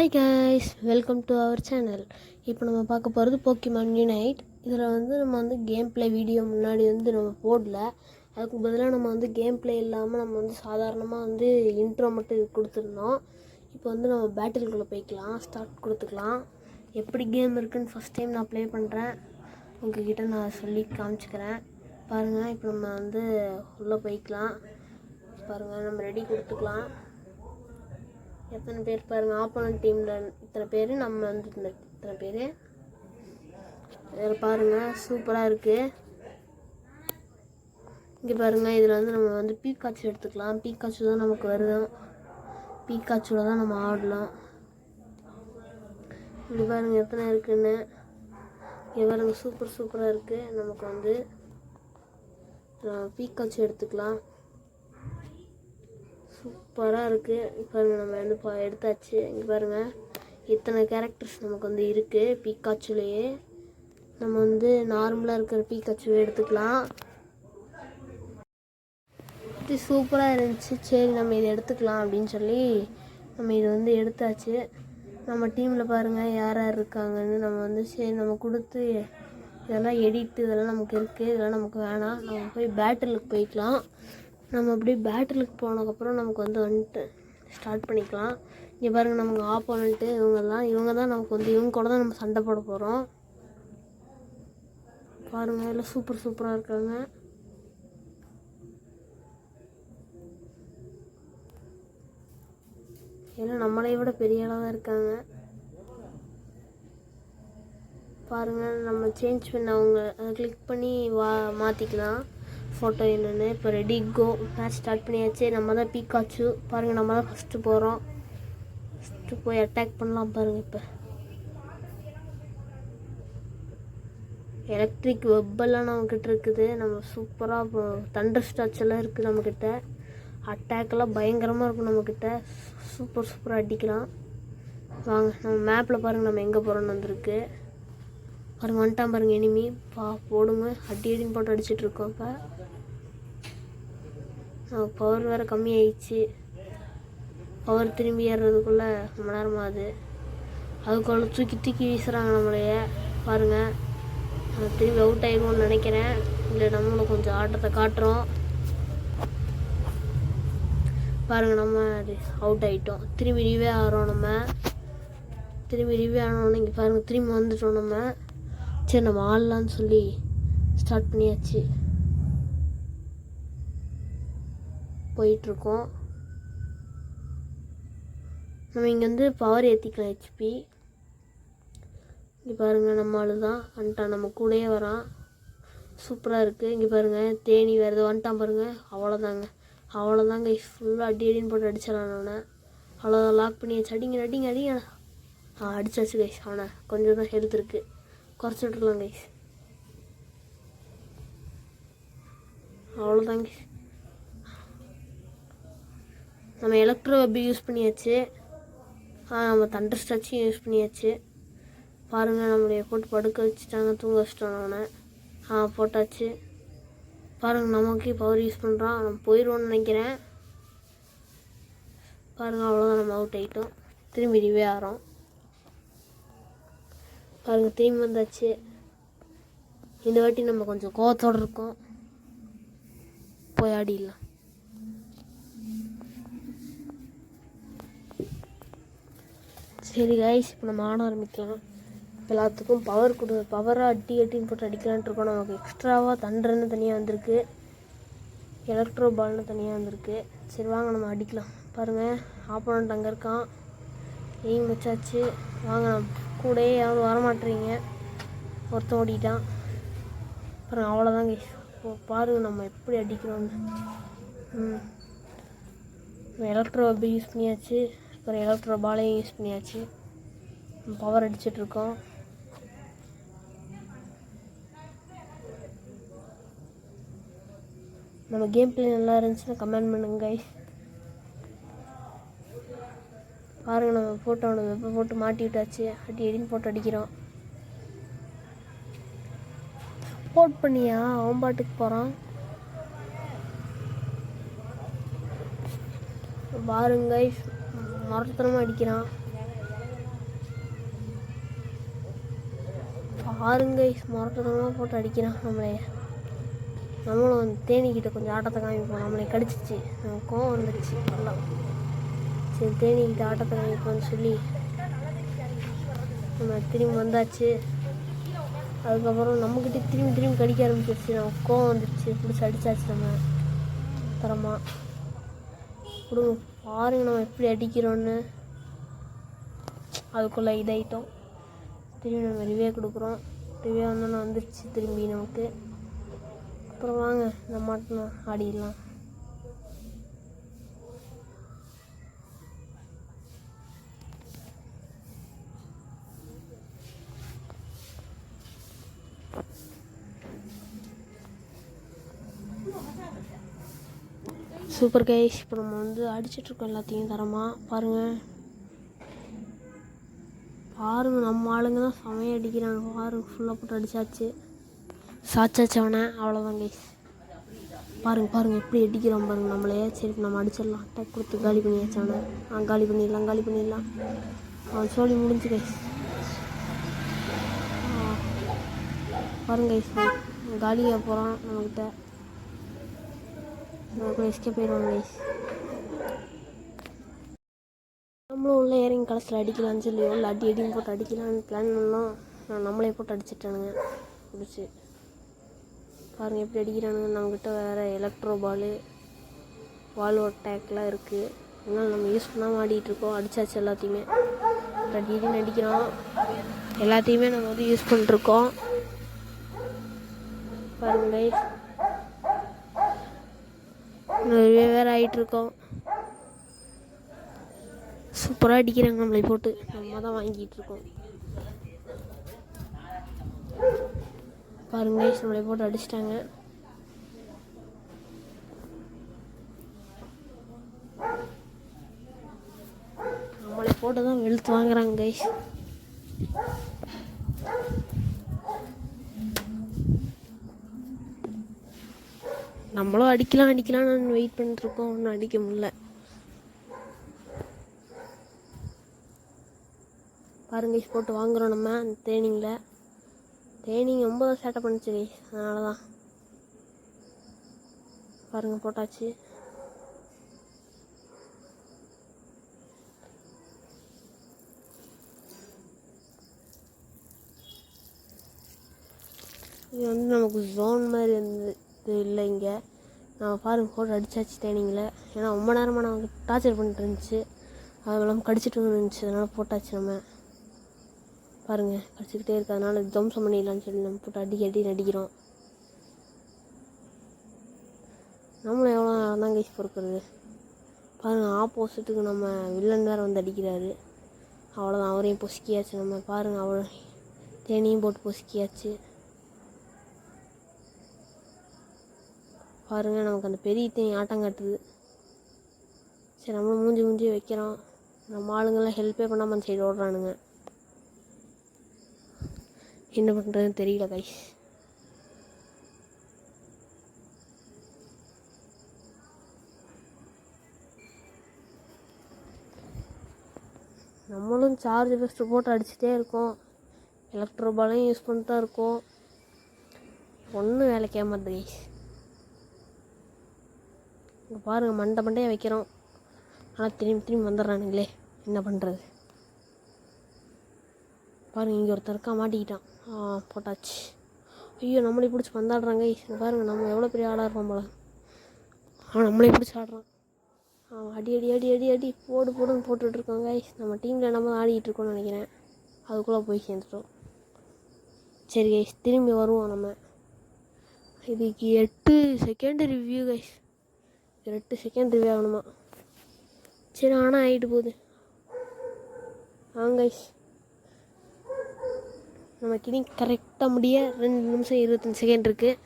Hi guys, welcome to our channel. இப்போ நம்ம பார்க்க போகிறது போக்கிமான் யூனைட். இதில் நம்ம கேம் ப்ளே வீடியோ முன்னாடி நம்ம போடல. அதுக்கு பதிலாக நம்ம கேம் ப்ளே இல்லாமல் நம்ம சாதாரணமாக இன்ட்ரோ மட்டும் கொடுத்துருந்தோம். இப்போ நம்ம பேட்டில்குள்ளே போய்க்கலாம், ஸ்டார்ட் கொடுத்துக்கலாம். எப்படி கேம் இருக்குதுன்னு ஃபஸ்ட் டைம் நான் ப்ளே பண்ணுறேன், உங்ககிட்ட நான் சொல்லி காமிச்சிக்கிறேன். பாருங்கள், இப்போ நம்ம உள்ளே போய்க்கலாம். பாருங்கள், நம்ம ரெடி கொடுத்துக்கலாம். எத்தனை பேர் பாருங்கள், ஆப்போனன்ட் டீமில் இத்தனை பேர், நம்ம இத்தனை பேர். இதில் பாருங்கள், சூப்பராக இருக்குது. இங்கே பாருங்கள், இதில் நம்ம பீக்காச்சு எடுத்துக்கலாம். பீக்காச்சு தான் நமக்கு வருது, பீக்காச்சுவில் தான் நம்ம ஆடலாம். இங்கே பாருங்கள் எத்தனை இருக்குன்னு. இங்கே பாருங்கள், சூப்பராக இருக்குது. நமக்கு பீக்காச்சு எடுத்துக்கலாம். சூப்பராக இருக்குது. பாருங்கள், நம்ம எடுத்தாச்சு. இங்கே பாருங்கள், இத்தனை கேரக்டர்ஸ் நமக்கு இருக்குது பீக்காச்சுலேயே. நம்ம நார்மலாக இருக்கிற பீக்காச்சுவே எடுத்துக்கலாம். இது சூப்பராக இருந்துச்சு. சரி, நம்ம இதை எடுத்துக்கலாம் அப்படின்னு சொல்லி நம்ம இது எடுத்தாச்சு. நம்ம டீமில் பாருங்கள் யார் யார் இருக்காங்கன்னு. நம்ம சரி நம்ம கொடுத்து இதெல்லாம் எடிட்டு இதெல்லாம் நமக்கு இருக்குது, இதெல்லாம் நமக்கு வேணாம். நம்ம போய் பேட்டிலுக்கு போய்க்கலாம். நம்ம அப்படியே பேட்டிலுக்கு போனதுக்கப்புறம் நமக்கு வந்துட்டு ஸ்டார்ட் பண்ணிக்கலாம். இங்கே பாருங்கள், நமக்கு ஆப்போனண்ட்டு இவங்க தான் நமக்கு இவங்க கூட தான் நம்ம சண்டை போட போகிறோம். பாருங்கள், எல்லாம் சூப்பராக இருக்காங்க. எல்லாம் நம்மளை விட பெரிய அளவாக இருக்காங்க. பாருங்கள், நம்ம சேஞ்ச் பண்ண அவங்க கிளிக் பண்ணி மாற்றிக்கலாம் ஃபோட்டோ என்னென்னு. இப்போ ரெடி கோ, மேட்ச் ஸ்டார்ட் பண்ணியாச்சு. நம்ம தான் பீக்காச்சு. பாருங்கள், நம்ம தான் ஃபஸ்ட்டு போகிறோம். ஃபஸ்ட்டு போய் அட்டாக் பண்ணலாம். பாருங்கள், இப்போ எலக்ட்ரிக் வெப்பெல்லாம் நம்மக்கிட்ட இருக்குது. நம்ம சூப்பராக தண்டர் ஸ்டாட்ச் எல்லாம் இருக்குது நம்மக்கிட்ட. அட்டாக்கெல்லாம் பயங்கரமாக இருக்கும் நம்மக்கிட்ட. சூப்பராக அடிக்கலாம். வாங்க, நம்ம மேப்பில் பாருங்கள் நம்ம எங்கே போகிறோன்னு வந்திருக்கு. பாருங்கள், வந்துட்டான் பாருங்கள் எனிமி. போடுங்க, அடின்னு போட்டு அடிச்சிட்ருக்கோம். இப்போ பவர் வேறு கம்மியாயிடுச்சு. பவர் திரும்பி ஏறுறதுக்குள்ளே ரொம்ப நேரமாக அதுக்குள்ள தூக்கி வீசுகிறாங்க நம்மளைய. பாருங்கள், திரும்பி அவுட் ஆகிடுவோம்னு நினைக்கிறேன். இல்லை, நம்மளும் கொஞ்சம் ஆட்டத்தை காட்டுறோம். பாருங்கள், நம்ம அவுட் ஆகிட்டோம். திரும்பி ரிவே ஆகிறோம். நம்ம திரும்பி ரிவே ஆனோன்னு இங்கே பாருங்கள், திரும்பி வந்துட்டோம் நம்ம. சரி, நம்ம ஆடலான்னு சொல்லி ஸ்டார்ட் பண்ணியாச்சு. போயிட்டுருக்கோம். நம்ம இங்கே பவர் ஏற்றிக்கலாம், ஹெச்பி. இங்கே பாருங்கள், நம்ம ஆளு தான் வந்துட்டான், நம்ம கூடயே வரான். சூப்பராக இருக்குது. இங்கே பாருங்கள், தேனி வேறு வந்துட்டான் பாருங்கள். அவ்வளோதாங்க ஃபுல்லாக அடின்னு போட்டு அடிச்சிடலாம். நான் அவ்வளோதான், லாக் பண்ணியாச்சு. அடிங்க. அடிச்சாச்சு கைஸ். அவனை கொஞ்சம் தான் ஹெல்த் இருக்குது, குறைச்சி விட்டுருலாம் கைஸ். அவ்வளோதாங்க, நம்ம எலக்ட்ரோ வெப்பை யூஸ் பண்ணியாச்சு. நம்ம தண்டர் ஸ்டாச்சும் யூஸ் பண்ணியாச்சு. பாருங்கள், நம்மளுடைய போட்டு படுக்க வச்சுட்டாங்க, தூங்க வச்சுட்டோம் அவனை. போட்டாச்சு. பாருங்கள், நமக்கு பவர் யூஸ் பண்ணுறான். நம்ம போயிடுவோன்னு நினைக்கிறேன். பாருங்கள், அவ்வளோதான், நம்ம அவுட் ஆகிட்டோம். திரும்பி ரிவே ஆகிறோம். பாருங்கள், திரும்பி வந்தாச்சு. இந்த வாட்டி நம்ம கொஞ்சம் கோவத்தோடு இருக்கோம். போய் ஆடிடலாம். சரி கைஸ், இப்போ நம்ம ஆட ஆரம்பிக்கலாம். எல்லாத்துக்கும் பவராக அட்டின்னு போட்டு அடிக்கலான்ட்டு இருக்கோம். நமக்கு எக்ஸ்ட்ராவாக தண்டர்னு தனியாக வந்திருக்கு, எலக்ட்ரோ பால்னு தனியாக வந்திருக்கு. சரி வாங்க, நம்ம அடிக்கலாம். பாருங்கள், ஆப்போனண்ட் அங்கே இருக்கான். எய்ம் வச்சாச்சு. வாங்க, கூடயே யாரும் வரமாட்டுறீங்க. ஒருத்தன் ஓடிட்டான். பாருங்கள், அவ்வளோதாங்க. பாருங்கள், நம்ம எப்படி அடிக்கிறோன்னு. எலக்ட்ரோ வெப்பை யூஸ் பண்ணியாச்சு. அப்புறம் எலக்ட்ரோ பாலையும் யூஸ் பண்ணியாச்சு. பவர் அடிச்சிட்ருக்கோம். நம்ம கேம் பிளே நல்லா இருந்துச்சுன்னா கமெண்ட் பண்ணுங்க கைஸ். பாருங்கள், நம்ம போட்டோட வெப்பை போட்டு மாட்டி விட்டாச்சு. அடின்னு போட்டு அடிக்கிறோம். சப்போர்ட் பண்ணியா அவன் பாட்டுக்கு போகிறான். பாருங்க மரத்தனமாக அடிக்கிறான். பாருங்க முரட்டமாக போட்டு அடிக்கிறான் நம்மளே. நம்மளும் தேனிக்கிட்ட கொஞ்சம் ஆட்டத்தை காமிப்போம். நம்மளை கடிச்சிச்சு, நமக்கு கோவம் வந்துடுச்சு நல்லா. சரி தேனிக்கிட்ட ஆட்டத்தை காமிப்போம்னு சொல்லி நம்ம திரும்பி வந்தாச்சு. அதுக்கப்புறம் நம்மக்கிட்ட திரும்பி கடிக்க ஆரம்பிச்சிருச்சு. நமக்கு கோவம் வந்துடுச்சு, பிடிச்சி அடித்தாச்சு நம்ம தரமாக. கொடுங்க பாருங்க நம்ம எப்படி அடிக்கிறோன்னு. அதுக்குள்ளே இதாயிட்டோம். திரும்பி நம்ம ரிவ்யூ கொடுக்குறோம். ரிவ்யூ வந்தோன்னா வந்துடுச்சு திரும்பி நமக்கு. அப்புறம் வாங்க நம்ம மட்டும் ஆடிடலாம். சூப்பர் கைஸ், இப்போ நம்ம வந்து அடிச்சிட்ருக்கோம் எல்லாத்தையும் தரமாக. பாருங்கள் நம்ம ஆளுங்க தான் செமையாக அடிக்கிறாங்க. பாருங்க ஃபுல்லாக போட்டு அடித்தாச்சு, சாச்சாச்சு அவனை. அவ்வளோதான் கைஸ். பாருங்க எப்படி அடிக்கிறோம் பாருங்கள் நம்மளே. சரி நம்ம அடிச்சிடலாம். டக் கொடுத்து காலி பண்ணியாச்சு அவனை. காலி பண்ணிடலாம். அவன் சோழி முடிஞ்சு கைஸ். பாருங்க கைஸ், காலியாக போகிறான் நம்மக்கிட்ட. நமக்கு எஸ்கேப் ஆயிடுவாங்க கைஸ். நம்மளும் உள்ள இறங்கி கடைசியில் அடிக்கலான்னு சொல்லி உள்ள அடியும் போட்டு அடிக்கலான்னு பிளான் பண்ணோம். நம்மளே போட்டு அடிச்சிட்டானுங்க பிடிச்சி. பாருங்கள் எப்படி அடிக்கிறானுங்க. நம்மக்கிட்ட வேறு எலக்ட்ரோ வால் அட்டாக்லாம் இருக்குது. அதனால் நம்ம யூஸ் பண்ணாமல் ஆடிட்டுருக்கோம். அடித்தாச்சு எல்லாத்தையுமே. அடின்னு அடிக்கிறோம். எல்லாத்தையுமே நம்ம வந்து யூஸ் பண்ணிட்டுருக்கோம். பாருங்க கைஸ், வேறு ஆகிட்டுருக்கோம். சூப்பராக அடிக்கிறாங்க நம்மளை போட்டு. நம்ம தான் வாங்கிட்டுருக்கோம். பாருங்க கைஸ், நம்மளை போட்டு அடிச்சிட்டாங்க. நம்மளை போட்டு தான் வெளுத்து வாங்குறாங்க கைஸ். நம்மளும் அடிக்கலாம்னு வெயிட் பண்ணிட்டுருக்கோம். ஒன்றும் அடிக்க முடியல. பாருங்க கைஸ், போட்டு வாங்குகிறோம் நம்ம அந்த தேனிங் ரொம்ப சேட்டை பண்ணிச்சு கைஸ். அதனால தான் பாருங்கள் போட்டாச்சு. இது வந்து நமக்கு ஜோன் மாதிரி இது இல்லை இங்கே. நம்ம பாருங்கள் போட்டு அடித்தாச்சு தேனிங்கில். ஏன்னா ரொம்ப நேரமாக நமக்கு டார்ச்சர் பண்ணிட்டு இருந்துச்சு. அது இல்லாமல் கடிச்சிட்டு இருந்துச்சு. அதனால் போட்டாச்சு நம்ம. பாருங்கள் கடிச்சிக்கிட்டே இருக்கு. அதனால் ஜம்சம் பண்ணிடலான்னு சொல்லி நம்ம போட்டு அடி அடிக்கிறோம். நம்மளும் எவ்வளோ நேரம் தான் கைஸ் பொறுக்கிறது. பாருங்கள் ஆப்போசிட்டுக்கு நம்ம வில்லன் வேறு வந்து அடிக்கிறாரு. அவ்வளோதான், அவரையும் பொசுக்கியாச்சு நம்ம. பாருங்கள் தேனியும் போட்டு பொசுக்கியாச்சு. பாருங்கள் நமக்கு அந்த பெரிய தேனி ஆட்டம் காட்டுது. சரி நம்மளும் மூஞ்சி வைக்கிறோம். நம்ம ஆளுங்கெல்லாம் ஹெல்ப்பே பண்ணாமல் அந்த சைடு ஓடுறானுங்க. என்ன பண்ணுறதுன்னு தெரியல கைஸ். நம்மளும் சார்ஜ் ஃபஸ்ட்டு போட்டு அடிச்சுட்டே இருக்கோம். எலக்ட்ரோ பாலையும் யூஸ் பண்ணிட்டு தான் இருக்கோம். ஒன்றும் வேலைக்கு ஏமாறுது கைஸ். இங்கே பாருங்கள் மண்டையாக வைக்கிறோம். ஆனால் திரும்பி வந்துடுறானுங்களே, என்ன பண்ணுறது. பாருங்கள் இங்கே ஒருத்தருக்கா மாட்டிக்கிட்டான். போட்டாச்சு. ஐயோ நம்மளே பிடிச்சி வந்தாடுறாங்க கைஸ். பாருங்கள் நம்ம எவ்வளோ பெரிய ஆளாக இருப்போம் போல. நம்மளே பிடிச்சி ஆடுறான். அடி போடுன்னு போட்டுட்ருக்கோம் கைஸ். நம்ம டீமில் நம்ம ஆடிக்கிட்டு நினைக்கிறேன். அதுக்குள்ளே போய் சேர்ந்துட்டோம். சரி கைஸ், திரும்பி வருவோம் நம்ம. இதுக்கு 8 second review guys. 8 second review ஆகணுமா? சரி ஆனால் ஆகிட்டு போகுது. கைஸ், நமக்கு இனி கரெக்டாக முடிய 2 நிமிஷம் 25 செகண்ட் இருக்குது.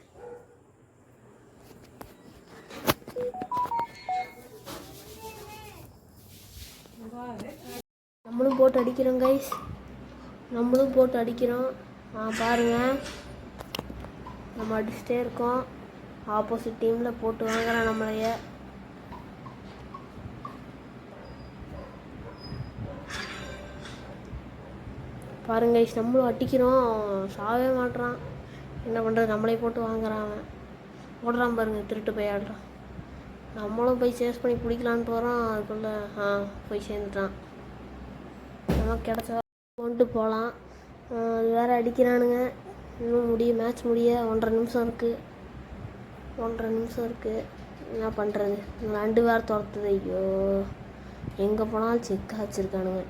நம்மளும் போட்டு அடிக்கிறோம் கைஸ். பாருங்கள் நம்ம அடிச்சுட்டே இருக்கோம். ஆப்போசிட் டீமில் போட்டு வாங்குறான் நம்மளைய. பாருங்க guys, நம்மளும் அடிக்கிறோம், சாவே மாட்டுறான். என்ன பண்ணுறது, நம்மளே போட்டு வாங்குறான். அவன் ஓடுறான் பாருங்க, திருட்டு போய் ஆடுறான். நம்மளும் போய் சேஸ் பண்ணி பிடிக்கலான்னு போகிறோம். அதுக்குள்ளே போய் சேர்ந்துட்டான். நம்ம கிடச்சா கொண்டு போகலாம். அது வேறு அடிக்கிறானுங்க. இன்னும் மேட்ச் முடிய 1.5 நிமிஷம் இருக்குது. 1.5 நிமிஷம் இருக்குது. என்ன பண்ணுறது, நண்டு வேறு துரத்துது. ஐயோ, எங்கே போனாலும் செக்காக வச்சுருக்கானுங்க.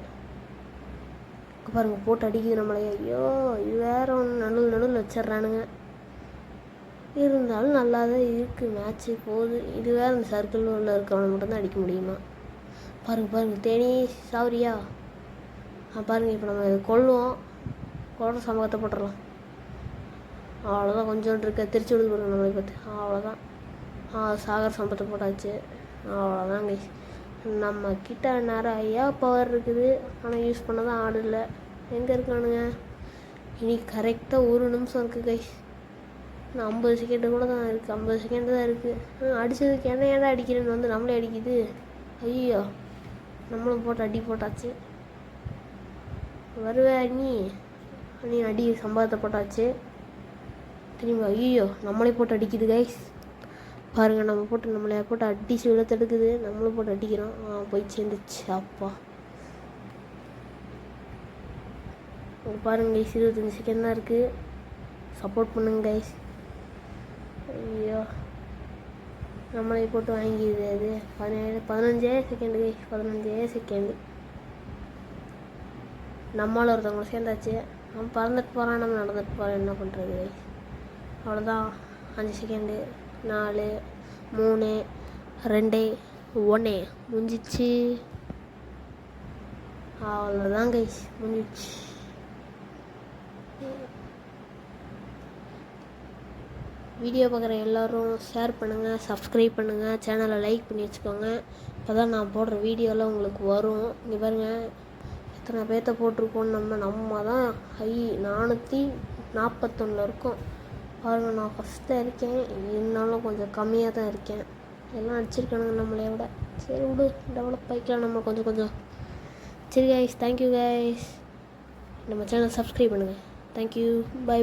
பாருங்கள், போட்டு அடிக்குது நம்மளே. ஐயோ, இது வேறு ஒன்று நடுவில் வச்சிட்றானுங்க. இருந்தாலும் நல்லா தான் இருக்குது, மேட்ச்சு போகுது. இது வேறு இந்த சர்க்கிள் உள்ள இருக்கவனை மட்டும்தான் அடிக்க முடியுமா? பாருங்கள் தேனி சாவரியா? பாருங்கள், இப்போ நம்ம கொள்ளுவோம், கொள்ற சமூகத்தை போட்டுடலாம். அவ்வளோதான், கொஞ்சோண்டு இருக்க திருச்சி விடுது பாருங்க நம்மளை பார்த்து. அவ்வளோதான், சாகர் சம்பத்தை போட்டாச்சு. அவ்வளோதான் கைஸ். நம்ம கிட்ட நிறையா பவர் இருக்குது, ஆனால் யூஸ் பண்ண தான் ஆடு இல்லை. எங்கே இருக்கானுங்க? இனி கரெக்டாக 1 நிமிஷம் இருக்குது கைஸ். இன்னும் 50 செகண்டு கூட தான் இருக்குது. 50 செகண்டு தான் இருக்குது. அடித்ததுக்கு ஏன்டா அடிக்கிறேன்னு வந்து நம்மளே அடிக்குது. ஐயோ, நம்மளும் போட்டு அடி போட்டாச்சு. வருவே நீ அடி சம்பவத்தை போட்டாச்சு. திரும்ப ஐயோ, நம்மளே போட்டு அடிக்குது கைஸ். பாருங்கள், நம்மளை போட்டு அடிச்சு விழத்தெடுக்குது. நம்மளும் போட்டு அடிக்கிறோம். போய் சேர்ந்துச்சு. அப்பா பாருங்க கைஸ், 25 செகண்ட் தான் இருக்குது. சப்போர்ட் பண்ணுங்க கைஸ். ஐயோ, நம்மளை போட்டு வாங்கிடுது. அது 15 செகண்டு கைஸ். 15 செகண்டு. நம்மளால் ஒருத்தவங்களை சேர்ந்தாச்சு. அவன் பறந்துட்டு போகிறான், நம்ம நடந்துட்டு போகிறோம். என்ன பண்ணுறது கைஸ்? அவ்வளோதான். 5 செகண்டு. 4 3 2 1 முடிஞ்சிச்சு. அவ்வளோதான் கைஸ், முடிஞ்சிச்சு. வீடியோ பார்க்குற எல்லோரும் ஷேர் பண்ணுங்கள், சப்ஸ்கிரைப் பண்ணுங்கள், சேனலை லைக் பண்ணி வச்சுக்கோங்க. இப்போ தான் நான் போடுற வீடியோலாம் உங்களுக்கு வரும். இங்கே பாருங்கள், எத்தனை பேர்த்த போட்டிருக்கோன்னு. நம்ம தான் 441 இருக்கோம். பாருங்கள், நான் ஃபஸ்ட்டாக இருக்கேன். இருந்தாலும் கொஞ்சம் கம்மியாக தான் இருக்கேன். எல்லாம் அடிச்சிருக்கானுங்க நம்மளை விட. சரி விடு, டெவலப் ஆகிக்கலாம் நம்ம கொஞ்சம். சரி கைஸ், தேங்க்யூ கைஸ். நம்ம சேனல் சப்ஸ்கிரைப் பண்ணுங்கள். Thank you, by.